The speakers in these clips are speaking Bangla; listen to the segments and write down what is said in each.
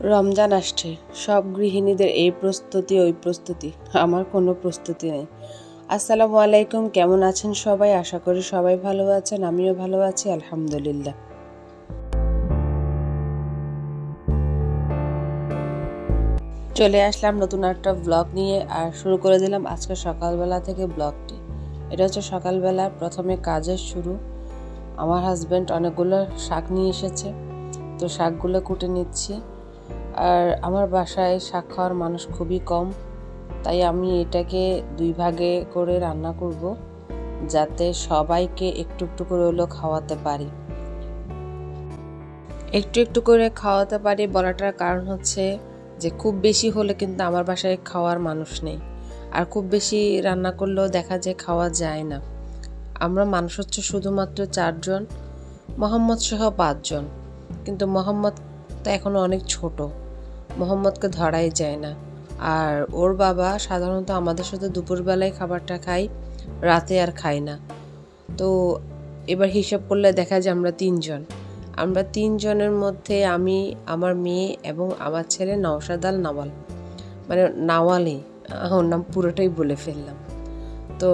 রমজান আসছে, সব গৃহিণীদের এই প্রস্তুতি ওই প্রস্তুতি, আমার কোনো প্রস্তুতি নেই। আসসালামু আলাইকুম, কেমন আছেন সবাই? আশা করি সবাই ভালো আছেন, আমিও ভালো আছি আলহামদুলিল্লাহ। চলে আসলাম নতুন একটা ব্লগ নিয়ে আর শুরু করে দিলাম আজকে সকালবেলা থেকে ব্লগটি। এটা হচ্ছে সকালবেলা প্রথমে কাজের শুরু। আমার হাজব্যান্ড অনেকগুলো শাক নিয়ে এসেছে, তো শাকগুলো কুটে নিচ্ছি। আর আমার বাসায় শাক খাওয়ার মানুষ খুবই কম, তাই আমি এটাকে দুই ভাগে করে রান্না করব, যাতে সবাইকে একটু একটু করে হলেও খাওয়াতে পারি। একটু একটু করে খাওয়াতে পারি বলাটার কারণ হচ্ছে যে খুব বেশি হলে কিন্তু আমার বাসায় খাওয়ার মানুষ নেই, আর খুব বেশি রান্না করলেও দেখা যায় খাওয়া যায় না। আমরা মানুষ হচ্ছে শুধুমাত্র 4 জন, মোহাম্মদ সহ 5 জন, কিন্তু মোহাম্মদ তো এখনো অনেক ছোট, মোহাম্মদকে ধরাই যায় না। আর ওর বাবা সাধারণত আমাদের সাথে দুপুরবেলায় খাবারটা খায়, রাতে আর খায় না। তো এবার হিসাব করলে দেখা যায় আমরা 3 জনের মধ্যে আমি, আমার মেয়ে এবং আমার ছেলে নওশাদ আল নাওয়াল, মানে নাওয়ালই, ওর নাম পুরোটাই বলে ফেললাম। তো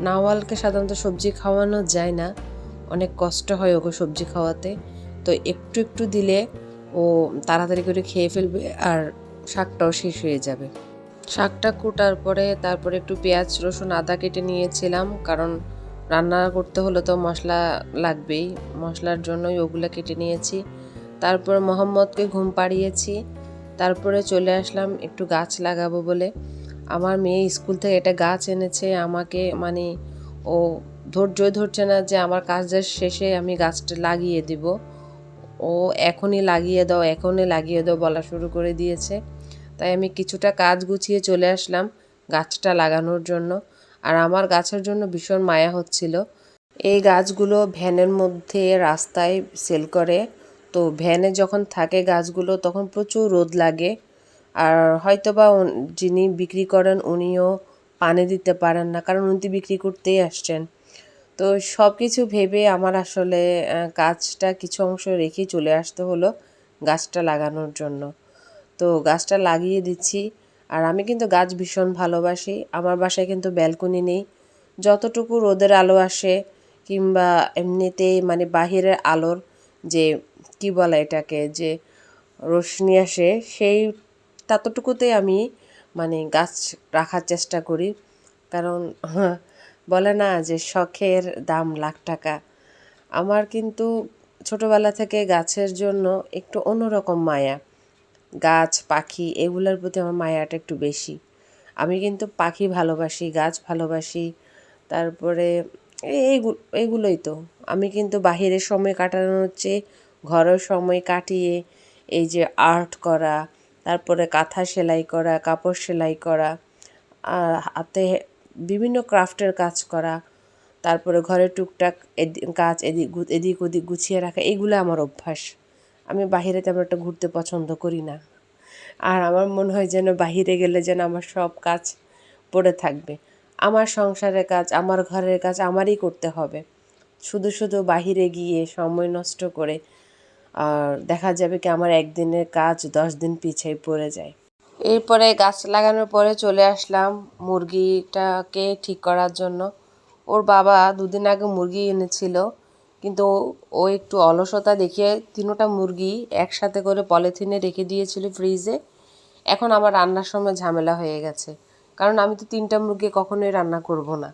নাওয়ালকে সাধারণত সবজি খাওয়ানো যায় না, অনেক কষ্ট হয় ওকে সবজি খাওয়াতে। তো একটু একটু দিলে ও তাড়াতাড়ি করে খেয়ে ফেলবে আর শাকটাও শেষ হয়ে যাবে। শাকটা কুটার পরে তারপরে একটু পেঁয়াজ রসুন আদা কেটে নিয়েছিলাম, কারণ রান্না করতে হলে তো মশলা লাগবেই, মশলার জন্যই ওগুলো কেটে নিয়েছি। তারপরে মোহাম্মদকে ঘুম পাড়িয়েছি, তারপরে চলে আসলাম একটু গাছ লাগাবো বলে। আমার মেয়ে স্কুল থেকে একটা গাছ এনেছে আমাকে, মানে ও ধৈর্যই ধরছে না যে আমার কাজের শেষে আমি গাছটা লাগিয়ে দিব। ও এখনই লাগিয়ে দাও বলা শুরু করে দিয়েছে। তাই আমি কিছুটা কাজ গুছিয়ে চলে আসলাম গাছটা লাগানোর জন্য। আর আমার গাছের জন্য ভীষণ মায়া হচ্ছিল। এই গাছগুলো ভ্যানের মধ্যে রাস্তায় সেল করে, তো ভ্যানে যখন থাকে গাছগুলো তখন প্রচুর রোদ লাগে। আর হয়তোবা যিনি বিক্রি করেন উনিও পানি দিতে পারেন না, কারণ উনি বিক্রি করতেই আসছেন। তো সব কিছু ভেবে আমার আসলে গাছটা কিছু অংশ রেখেই চলে আসতে হলো গাছটা লাগানোর জন্য। তো গাছটা লাগিয়ে দিচ্ছি। আর আমি কিন্তু গাছ ভীষণ ভালোবাসি। আমার বাসায় কিন্তু ব্যালকনি নেই, যতটুকু রোদের আলো আসে কিংবা এমনিতেই মানে বাহিরের আলোর যে কি বলে এটাকে, যে রোশনি আসে, সেই ততটুকুতেই আমি মানে গাছ রাখার চেষ্টা করি। কারণ বলে না যে শখের দাম লাখ টাকা। আমার কিন্তু ছোটবেলা থেকে গাছের জন্য একটু অন্যরকম মায়া। গাছ পাখি এগুলোর প্রতি আমার মায়াটা একটু বেশি। আমি কিন্তু পাখি ভালোবাসি, গাছ ভালোবাসি, তারপরে এইগুলোই তো। আমি কিন্তু বাহিরের সময় কাটানোর চেয়ে ঘরের সময় কাটিয়ে এই যে আর্ট করা, তারপরে কাঁথা সেলাই করা, কাপড় সেলাই করা, আর হাতে বিভিন্ন ক্রাফটের কাজ করা, তারপরে ঘরে টুকটাক কাজ এদিক ওদিক গুছিয়ে রাখা, এগুলো আমার অভ্যাস। আমি বাহিরে তেমন একটা ঘুরতে পছন্দ করি না। আর আমার মনে হয় যেন বাহিরে গেলে যেন আমার সব কাজ পড়ে থাকবে। আমার সংসারের কাজ, আমার ঘরের কাজ আমারই করতে হবে। শুধু শুধু বাহিরে গিয়ে সময় নষ্ট করে আর দেখা যাবে কি আমার একদিনের কাজ 10 দিন পিছিয়ে পড়ে যায়। এরপরে গাছ লাগানোর পরে চলে আসলাম মুরগিটাকে ঠিক করার জন্য। ওর বাবা 2 দিন আগে মুরগি এনেছিল, কিন্তু ও একটু অলসতা দেখিয়ে 3টা মুরগি একসাথে করে পলিথিনে রেখে দিয়েছিল ফ্রিজে। এখন আমার রান্নার সময় ঝামেলা হয়ে গেছে, কারণ আমি তো 3টা মুরগি কখনোই রান্না করব না।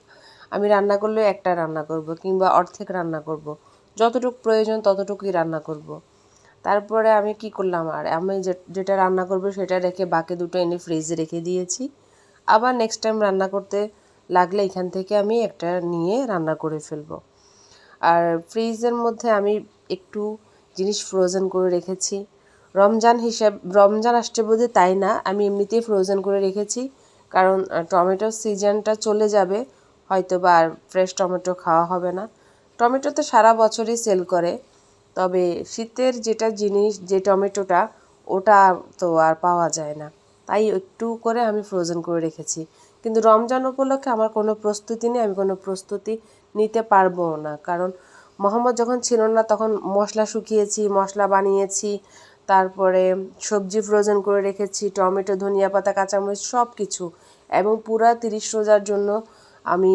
আমি রান্না করলে একটা রান্না করব কিংবা অর্ধেক রান্না করব, যতটুকু প্রয়োজন ততটুকুই রান্না করব। তারপরে আমি কি করলাম, আর আমি যেটা রান্না করব সেটা রেখে বাকি 2টো এনে ফ্রিজে রেখে দিয়েছি। আবার নেক্সট টাইম রান্না করতে লাগলে এখান থেকে আমি একটা নিয়ে রান্না করে ফেলবো। আর ফ্রিজের মধ্যে আমি একটু জিনিস ফ্রোজেন করে রেখেছি। রমজান আসছে বোধহয়, তাই না, আমি এমনিতেই ফ্রোজেন করে রেখেছি, কারণ টমেটোর সিজনটা চলে যাবে, হয়তো বা আর ফ্রেশ টমেটো খাওয়া হবে না। টমেটো তো সারা বছরই সেল করে, তবে শীতের যেটা জিনিস, যে টমেটোটা, ওটা তো আর পাওয়া যায় না, তাই একটু করে আমি ফ্রোজেন করে রেখেছি। কিন্তু রমজান উপলক্ষে আমার কোনো প্রস্তুতি নেই, আমি কোনো প্রস্তুতি নিতে পারবো না, কারণ মোহাম্মদ যখন ছিল না তখন মশলা শুকিয়েছি, মশলা বানিয়েছি, তারপরে সবজি ফ্রোজেন করে রেখেছি, টমেটো, ধনিয়া পাতা, কাঁচামরিচ সব কিছু। এবং পুরা 30 রোজার জন্য আমি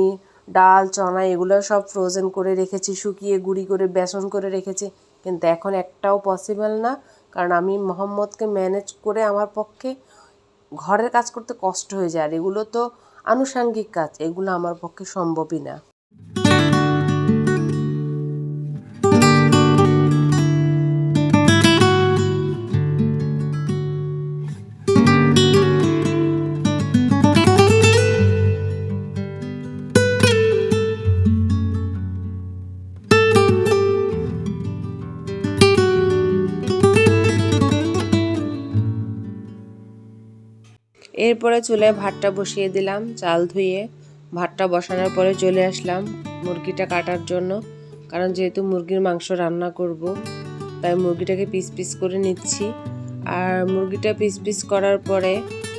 ডাল, চনা এগুলো সব ফ্রোজেন করে রেখেছি, শুকিয়ে গুঁড়ি করে বেসন করে রেখেছি। কিন্তু এখন একটাও পসিবল না, কারণ আমি মোহাম্মদকে ম্যানেজ করে আমার পক্ষে ঘরের কাজ করতে কষ্ট হয়ে যায়। আর এগুলো তো আনুষাঙ্গিক কাজ, এগুলো আমার পক্ষে সম্ভবই না। এরপরে চুলায় ভাতটা বসিয়ে দিলাম, চাল ধুয়ে। ভাতটা বসানোর পরে চলে আসলাম মুরগিটা কাটার জন্য, কারণ যেহেতু মুরগির মাংস রান্না করব, তাই মুরগিটাকে পিস পিস করে নিচ্ছি। আর মুরগিটা পিস পিস করার পরে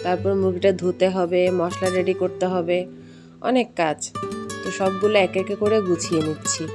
তারপর মুরগিটা ধুতে হবে, মশলা রেডি করতে হবে, অনেক কাজ। তো সবগুলো এক একে করে গুছিয়ে নিচ্ছি।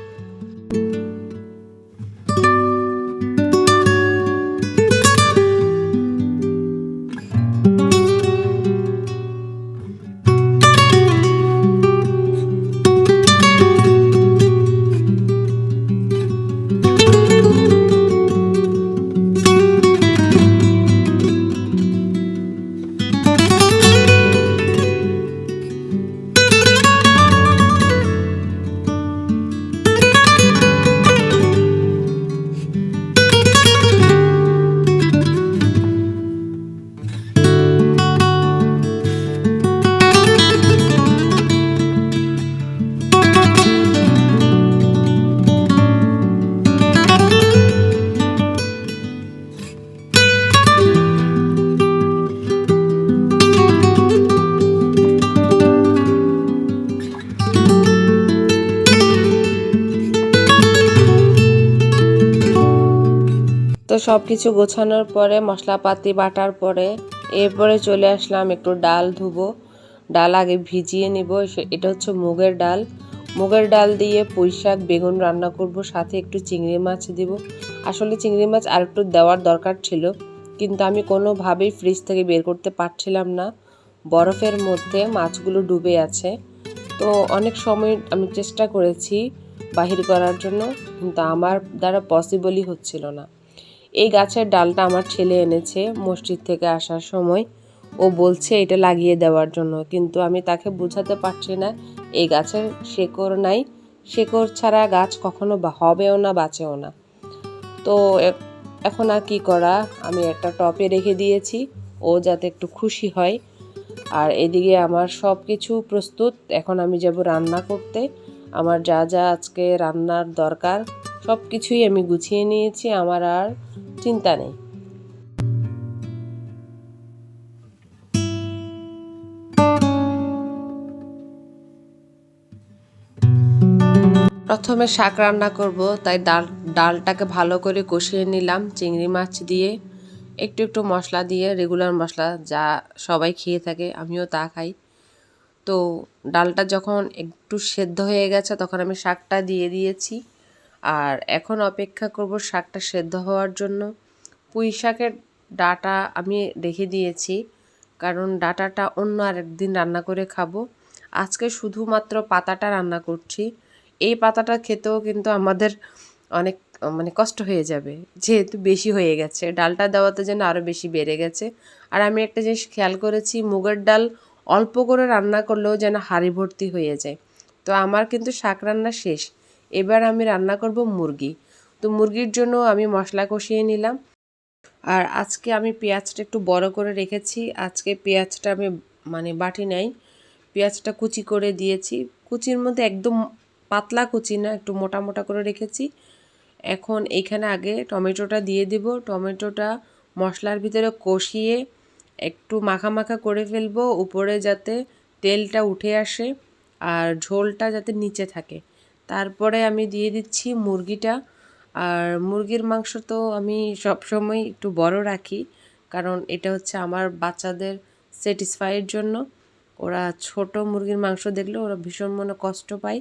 তো সব কিছু গোছানোর পরে, মশলাপাতি বাটার পরে, এরপরে চলে আসলাম একটু ডাল ধুবো। ডাল আগে ভিজিয়ে নিব। এটা হচ্ছে মুগের ডাল। মুগের ডাল দিয়ে পুঁই শাক, বেগুন রান্না করব, সাথে একটু চিংড়ি মাছ দিব। আসলে চিংড়ি মাছ আর একটু দেওয়ার দরকার ছিল, কিন্তু আমি কোনোভাবেই ফ্রিজ থেকে বের করতে পারছিলাম না। বরফের মধ্যে মাছগুলো ডুবে আছে। তো অনেক সময় আমি চেষ্টা করেছি বাহির করার জন্য, কিন্তু আমার দ্বারা পসিবলই হচ্ছিল না। এই গাছের ডালটা আমার ছেলে এনেছে মসজিদ থেকে আসার সময়। ও বলছে এটা লাগিয়ে দেওয়ার জন্য, কিন্তু আমি তাকে বোঝাতে পারছি না এই গাছের শেকড় নাই, শেকড় ছাড়া গাছ কখনো হবেও না, বাঁচেও না। তো এখন আর কি করা, আমি একটা টপে রেখে দিয়েছি, ও যাতে একটু খুশি হয়। আর এদিকে আমার সব কিছু প্রস্তুত। এখন আমি যাব রান্না করতে। আমার যা যা আজকে রান্নার দরকার সব কিছুই আমি গুছিয়ে নিয়েছি, আমার আর চিন্তা নেই। প্রথমে শাক রান্না করব, তাই ডালটাকে ভালো করে কষিয়ে নিলাম চিংড়ি মাছ দিয়ে, একটু একটু মশলা দিয়ে, রেগুলার মশলা যা সবাই খেয়ে থাকে, আমিও তা খাই। তো ডালটা যখন একটু সেদ্ধ হয়ে গেছে তখন আমি শাকটা দিয়ে দিয়েছি। আর এখন অপেক্ষা করব শাকটা সেদ্ধ হওয়ার জন্য। পুঁই শাকের ডাঁটা আমি রেখে দিয়েছি, কারণ ডাঁটাটা অন্য আরেকদিন রান্না করে খাবো। আজকে শুধুমাত্র পাতাটা রান্না করছি। এই পাতাটা খেতেও কিন্তু আমাদের অনেক কষ্ট হয়ে যাবে, যেহেতু বেশি হয়ে গেছে। ডালটা দেওয়াতে যেন আরও বেশি বেড়ে গেছে। আর আমি একটা জিনিস খেয়াল করেছি, মুগের ডাল অল্প করে রান্না করলেও যেন হাঁড়ি ভর্তি হয়ে যায়। তো আমার কিন্তু শাক রান্না শেষ। এবার আমি রান্না করব মুরগি। তো মুরগির জন্য আমি মশলা কষিয়ে নিলাম। আর আজকে আমি পেঁয়াজটা একটু বড় করে রেখেছি। আজকে পেঁয়াজটা আমি বাটি নাই, পেঁয়াজটা কুচি করে দিয়েছি। কুচির মধ্যে একদম পাতলা কুচি না, একটু মোটা মোটা করে রেখেছি। এখন এইখানে আগে টমেটোটা দিয়ে দিব। টমেটোটা মশলার ভিতরে কষিয়ে একটু মাখা মাখা করে ফেলবো, উপরে যাতে তেলটা উঠে আসে আর ঝোলটা যাতে নিচে থাকে। তারপরে আমি দিয়ে দিচ্ছি মুরগিটা। আর মুরগির মাংস তো আমি সবসময় একটু বড় রাখি, কারণ এটা হচ্ছে আমার বাচ্চাদের স্যাটিসফাইয়ের জন্য। ওরা ছোট মুরগির মাংস দেখলে ওরা ভীষণ মনে কষ্ট পায়,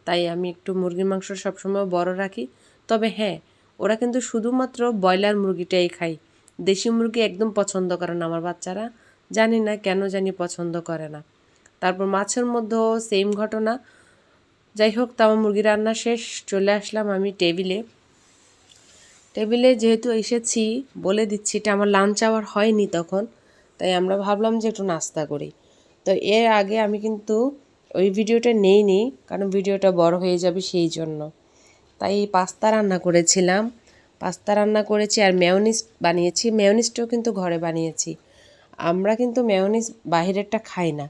তাই আমি একটু মুরগির মাংস সবসময় বড় রাখি। তবে হ্যাঁ, ওরা কিন্তু শুধুমাত্র ব্রয়লার মুরগিটাই খায়, দেশি মুরগি একদম পছন্দ করে না আমার বাচ্চারা, জানি না কেন জানি পছন্দ করে না। তারপর মাছের মধ্যেও সেম ঘটনা। যাই হোক, তো আমার মুরগি রান্না শেষ, চলে আসলাম আমি টেবিলে যেহেতু এসেছি বলে দিচ্ছি, এটা আমার লাঞ্চ আওয়ার হয়নি তখন, তাই আমরা ভাবলাম যে একটু নাস্তা করি। তো এর আগে আমি কিন্তু ওই ভিডিওটা নেইনি, কারণ ভিডিওটা বড় হয়ে যাবে সেই জন্য। তাই পাস্তা রান্না করেছি আর মেয়োনিজ বানিয়েছি। মেয়োনিজটাও কিন্তু ঘরে বানিয়েছি। আমরা কিন্তু মেয়োনিজ বাহিরেরটা খাই না,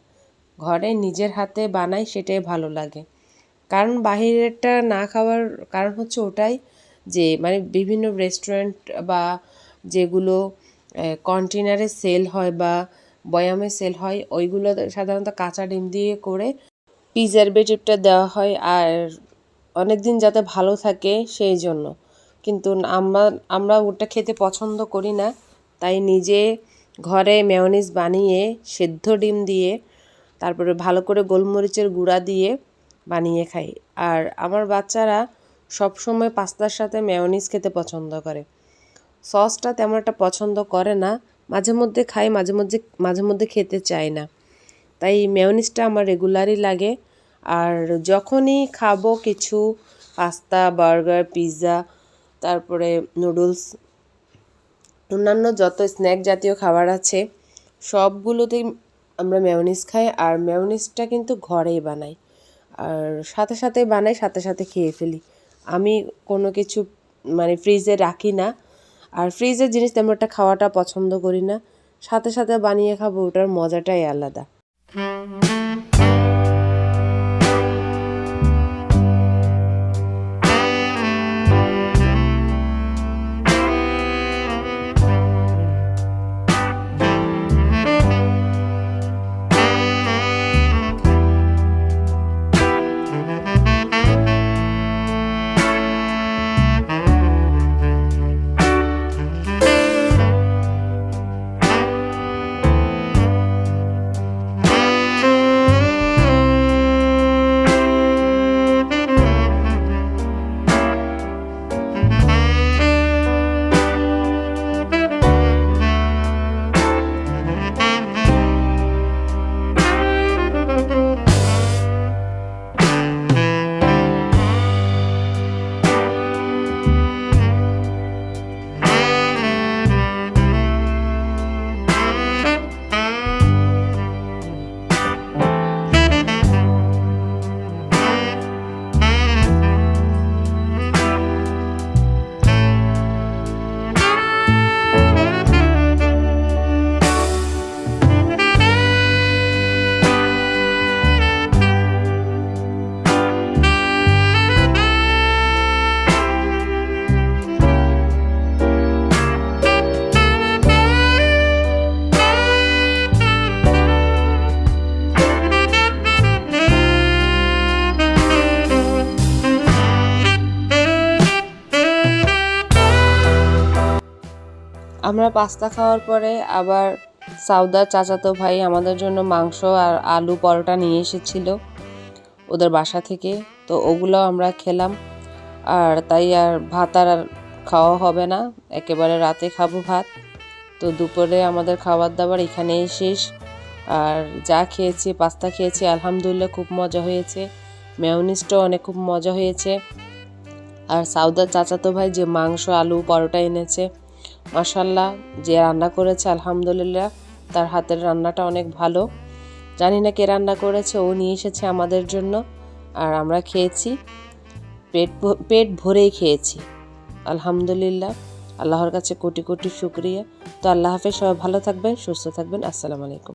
ঘরে নিজের হাতে বানাই, সেটাই ভালো লাগে। কারণ বাহিরেরটা না খাওয়ার কারণ হচ্ছে ওটাই যে মানে বিভিন্ন রেস্টুরেন্ট বা যেগুলো কন্টেনারে সেল হয় বা বয়ামে সেল হয়, ওইগুলো সাধারণত কাঁচা ডিম দিয়ে করে প্রিজারভেটিভটা দেওয়া হয় আর অনেক দিন যাতে ভালো থাকে সেই জন্য। কিন্তু আমরা ওটা খেতে পছন্দ করি না, তাই নিজে ঘরে মেয়োনিজ বানিয়ে সেদ্ধ ডিম দিয়ে তারপরে ভালো করে গোলমরিচের গুঁড়া দিয়ে বানিয়ে খাই। আর আমার বাচ্চারা সবসময় পাস্তার সাথে মেয়োনিজ খেতে পছন্দ করে, সসটা তেমন একটা পছন্দ করে না। মাঝে মধ্যে খাই, মাঝে মধ্যে খেতে চায় না, তাই মেয়োনিজটা আমার রেগুলারই লাগে। আর যখনই খাবো কিছু পাস্তা, বার্গার, পিৎজা, তারপরে নুডলস, অন্যান্য যত স্ন্যাক জাতীয় খাবার আছে সবগুলোতেই আমরা মেয়োনিজ খাই। আর মেয়োনিজটা কিন্তু ঘরেই বানাই, আর সাথে সাথে খেয়ে ফেলি। আমি কোনো কিছু মানে ফ্রিজে রাখি না, আর ফ্রিজের জিনিস তেমন একটা খাওয়াটা পছন্দ করি না। সাথে বানিয়ে খাবো, ওটার মজাটাই আলাদা। আমরা পাস্তা খাওয়ার পরে আবার সাউদার চাচাতো ভাই আমাদের জন্য মাংস আর আলু পরোটা নিয়ে এসেছিল ওদের বাসা থেকে, তো ওগুলোও আমরা খেলাম। আর তাই আর ভাত আর খাওয়া হবে না, একেবারে রাতে খাবো ভাত। তো দুপুরে আমাদের খাবার দাবার এখানেই শেষ। আর যা খেয়েছি, পাস্তা খেয়েছি, আলহামদুলিল্লাহ খুব মজা হয়েছে। মেয়োনিজটাও অনেক খুব মজা হয়েছে। আর সাউদার চাচাতো ভাই যে মাংস আলু পরোটা এনেছে, মাশাআল্লাহ, যে রান্না করেছে আলহামদুলিল্লাহ, তার হাতের রান্নাটা অনেক ভালো। জানি না কে রান্না করেছে, ও নিয়ে এসেছে আমাদের জন্য। আর আমরা খেয়েছি, পেট ভরেই খেয়েছি আলহামদুলিল্লাহ। আল্লাহর কাছে কোটি কোটি শুকরিয়া। তো আল্লাহ হাফেজ, সবাই ভালো থাকবেন, সুস্থ থাকবেন। আসসালামু আলাইকুম।